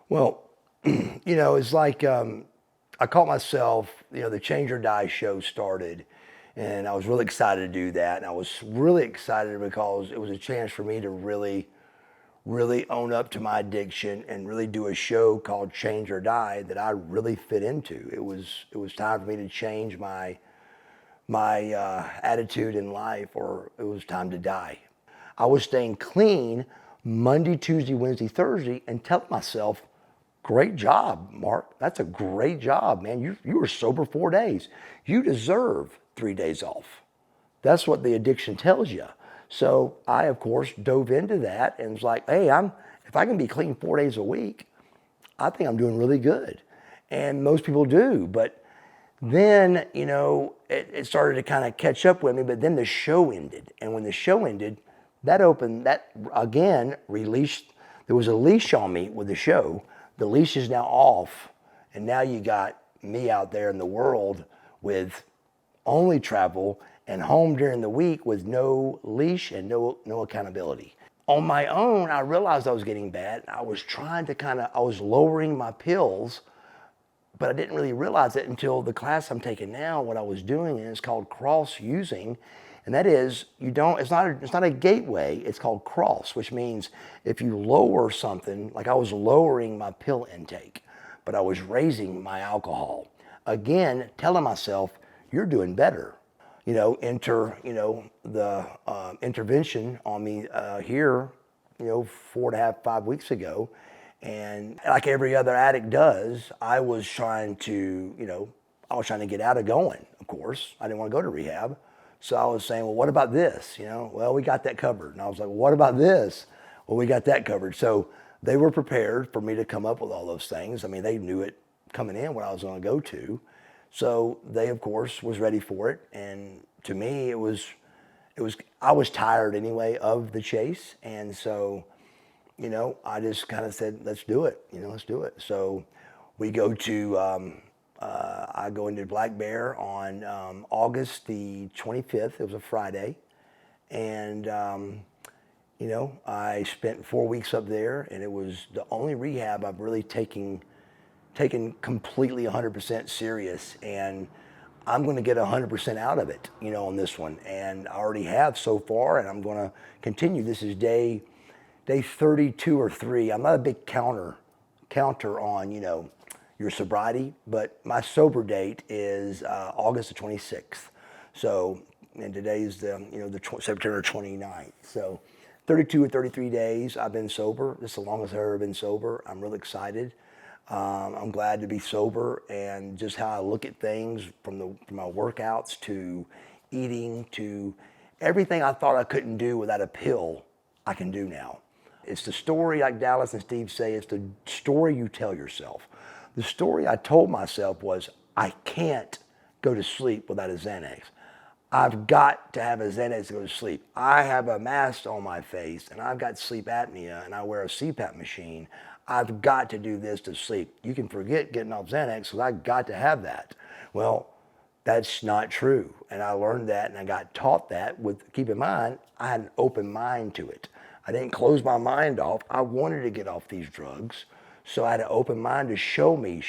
Well, it's like I caught myself, the Change or Die show started, and I was really excited to do that. And I was really excited because it was a chance for me to really, really own up to my addiction and really do a show called Change or Die that I really fit into. It was time for me to change my attitude in life, or it was time to die. I was staying clean Monday, Tuesday, Wednesday, Thursday, and telling myself, great job, Mark. That's a great job, man. You were sober 4 days. You deserve 3 days off. That's what the addiction tells you. So I, of course, dove into that and was like, hey, if I can be clean 4 days a week, I think I'm doing really good. And most people do. But then, it started to kind of catch up with me, but then the show ended. And when the show ended, that again released, there was a leash on me with the show. The leash is now off. And now you got me out there in the world with only travel and home during the week with no leash and no accountability. On my own, I realized I was getting bad. I was trying to I was lowering my pills, but I didn't really realize it until the class I'm taking now. What I was doing is called cross using, and that is it's not a gateway. It's called cross, which means if you lower something, like I was lowering my pill intake, but I was raising my alcohol. Again, telling myself, you're doing better. Enter the intervention on me here, 4.5, 5 weeks ago. And like every other addict does, I was trying to get out of going, of course. I didn't want to go to rehab. So I was saying, well, what about this? Well, we got that covered. And I was like, well, what about this? Well, we got that covered. So they were prepared for me to come up with all those things. I mean, they knew it coming in what I was going to go to. So they, of course, was ready for it. And to me, I was tired anyway of the chase. And so I just kind of said, let's do it. Let's do it. So we go to, I go into Black Bear on August the 25th. It was a Friday. And, I spent 4 weeks up there, and it was the only rehab I've really taken completely 100% serious. And I'm going to get 100% out of it, on this one. And I already have so far, and I'm going to continue. This is day 32 or 3. I'm not a big counter on, your sobriety, but my sober date is August the 26th. So, and today's September 29th. So 32 or 33 days I've been sober. This is the longest I've ever been sober. I'm really excited. I'm glad to be sober, and just how I look at things from my workouts to eating to everything I thought I couldn't do without a pill, I can do now. It's the story, like Dallas and Steve say, it's the story you tell yourself. The story I told myself was, I can't go to sleep without a Xanax. I've got to have a Xanax to go to sleep. I have a mask on my face, and I've got sleep apnea, and I wear a CPAP machine. I've got to do this to sleep. You can forget getting off Xanax because I've got to have that. Well, that's not true. And I learned that, and I got taught that keep in mind, I had an open mind to it. I didn't close my mind off. I wanted to get off these drugs. So I had an open mind to show me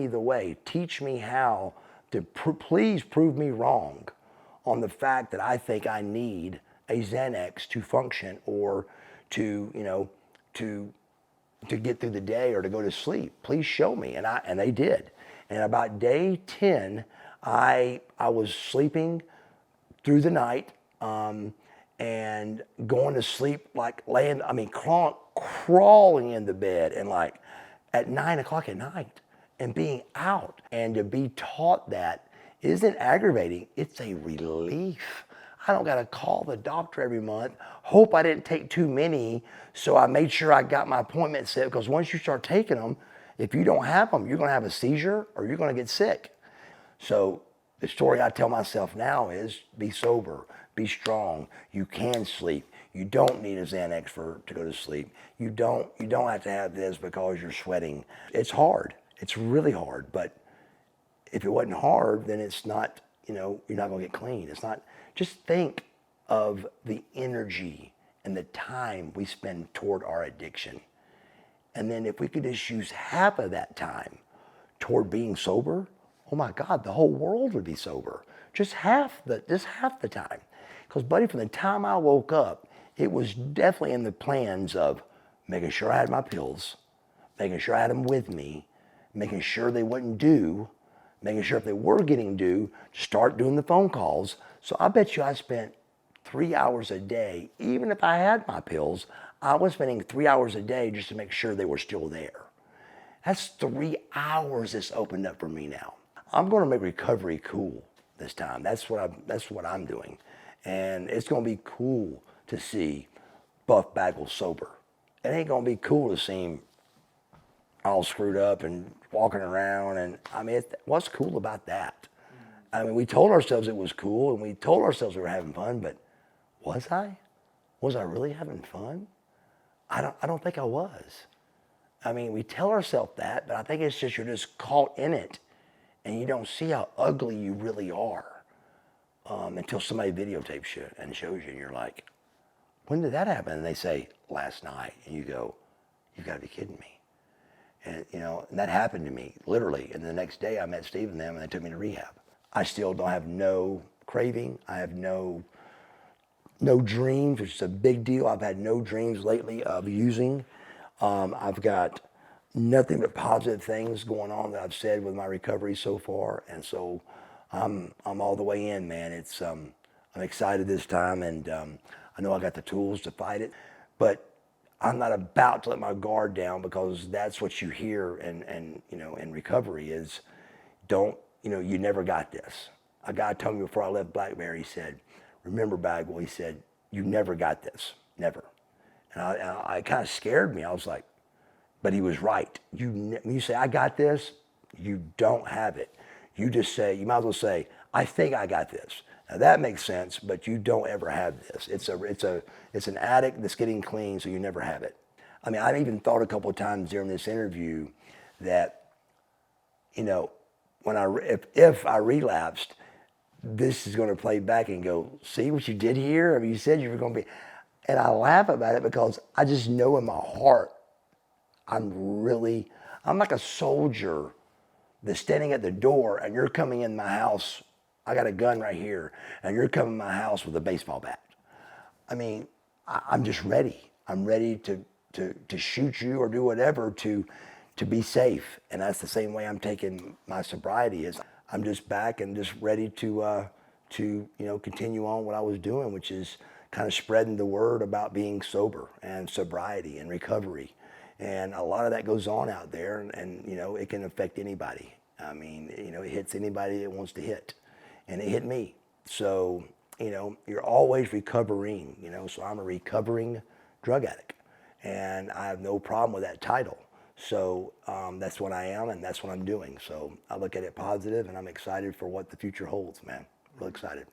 the way, teach me how to please prove me wrong on the fact that I think I need a Xanax to function, or to get through the day or to go to sleep. Please show me. And they did. And about day 10, I was sleeping through the night, and going to sleep, like crawling in the bed, and like at 9 o'clock at night, and being out. And to be taught that isn't aggravating, it's a relief. I don't got to call the doctor every month, hope I didn't take too many, so I made sure I got my appointment set, because once you start taking them, if you don't have them, you're going to have a seizure or you're going to get sick. So the story I tell myself now is, be sober, be strong. You can sleep. You don't need a Xanax to go to sleep. You don't have to have this because you're sweating. It's hard. It's really hard. But if it wasn't hard, then it's not, you're not going to get clean. It's not. Just think of the energy and the time we spend toward our addiction. And then if we could just use half of that time toward being sober, oh my God, the whole world would be sober. Just half the time. Because buddy, from the time I woke up, it was definitely in the plans of making sure I had my pills, making sure I had them with me, making sure they wouldn't due, making sure if they were getting due, start doing the phone calls. So I bet you I spent 3 hours a day, even if I had my pills, I was spending 3 hours a day just to make sure they were still there. That's 3 hours that's opened up for me now. I'm going to make recovery cool this time. That's what I'm doing. And it's going to be cool to see Buff Bagwell sober. It ain't going to be cool to see him all screwed up and walking around. And I mean, what's cool about that? I mean, we told ourselves it was cool and we told ourselves we were having fun, but was I? Was I really having fun? I don't think I was. I mean, we tell ourselves that, but I think it's just you're just caught in it and you don't see how ugly you really are until somebody videotapes you and shows you and you're like, when did that happen? And they say, last night. And you go, you gotta be kidding me. And and that happened to me, literally. And the next day I met Steve and them and they took me to rehab. I still don't have no craving. I have no dreams, which is a big deal. I've had no dreams lately of using. I've got nothing but positive things going on that I've said with my recovery so far. And so I'm all the way in, man. It's I'm excited this time, and I know I got the tools to fight it, but I'm not about to let my guard down, because that's what you hear and in recovery is you never got this. A guy told me before I left Blackberry, he said, remember Bagwell, he said, you never got this, never. And I kind of scared me. I was like, but he was right. When you say, I got this, you don't have it. You just say, you might as well say, I think I got this. Now that makes sense, but you don't ever have this. It's an addict that's getting clean, so you never have it. I mean, I've even thought a couple of times during this interview that, if I relapsed, this is going to play back and go, see what you did here? I mean, you said you were going to be, and I laugh about it because I just know in my heart, I'm like a soldier that's standing at the door and you're coming in my house. I got a gun right here and you're coming in my house with a baseball bat. I mean, I'm just ready. I'm ready to shoot you or do whatever to be safe. And that's the same way I'm taking my sobriety is I'm just back and just ready to continue on what I was doing, which is kind of spreading the word about being sober and sobriety and recovery. And a lot of that goes on out there, and it can affect anybody. I mean, it hits anybody it wants to hit, and it hit me. So, you're always recovering, so I'm a recovering drug addict, and I have no problem with that title. So that's what I am, and that's what I'm doing. So I look at it positive, and I'm excited for what the future holds, man. Real excited.